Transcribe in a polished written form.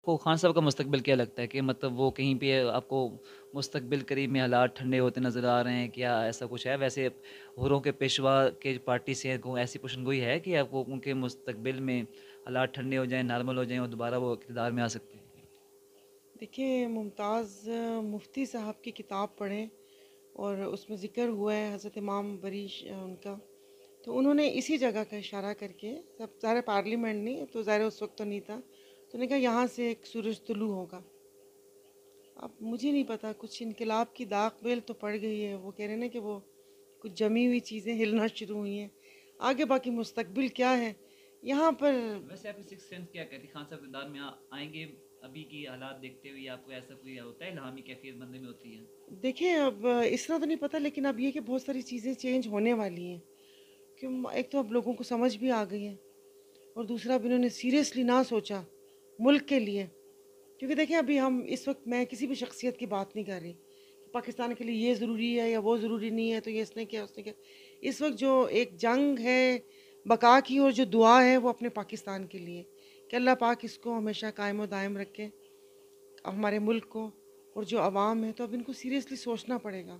आपको खान साहब का मुस्तकबिल क्या लगता है कि मतलब वो कहीं पे आपको मुस्तकबिल करीब में हालात ठंडे होते नज़र आ रहे हैं? क्या ऐसा कुछ है? वैसे हुर्रों के पेशवा के पार्टी से को ऐसी पेशेनगोई है कि आपको उनके मुस्तकबिल में हालात ठंडे हो जाएँ, नॉर्मल हो जाएँ और दोबारा वो इक़्तिदार में आ सकते हैं? देखिए, मुमताज़ मुफ्ती साहब की किताब पढ़ें और उसमें ज़िक्र हुआ है हज़रत इमाम बरीश उनका। तो उन्होंने इसी जगह का इशारा करके, सब ज़ाहिर पार्लियामेंट नहीं तो ज़ाहिर उस वक्त तो नहीं था, तो उन्होंने कहा यहाँ से एक सूरज तुलू होगा। अब मुझे नहीं पता, कुछ इनकलाब की दाग बेल तो पड़ गई है। वो कह रहे हैं ना कि वो कुछ जमी हुई चीज़ें हिलना शुरू हुई हैं। आगे बाकी मुस्तकबिल क्या है यहाँ पर। वैसे आपकी सिक्स सेंस क्या कहती है खान साहब इक़्तिदार में आएँगे अभी की हालात देखते हुए आपको ऐसा कोई होता है इल्हामी कैफ़ियत बंदे में होती है? देखें, अब इस तरह तो नहीं पता, लेकिन अब ये कि बहुत सारी चीज़ें चेंज होने वाली हैं। क्यों, एक तो अब लोगों को समझ भी आ गई है, और दूसरा अब इन्होंने सीरियसली ना सोचा मुल्क के लिए। क्योंकि देखें, अभी हम इस वक्त, मैं किसी भी शख्सियत की बात नहीं कर रही कि पाकिस्तान के लिए ये ज़रूरी है या वो ज़रूरी नहीं है, तो ये इसने किया उसने किया। इस वक्त जो एक जंग है बका की, और जो दुआ है वो अपने पाकिस्तान के लिए, कि अल्लाह पाक इसको हमेशा कायम और दायम रखे, हमारे मुल्क को और जो अवाम है। तो अब इनको सीरियसली सोचना पड़ेगा।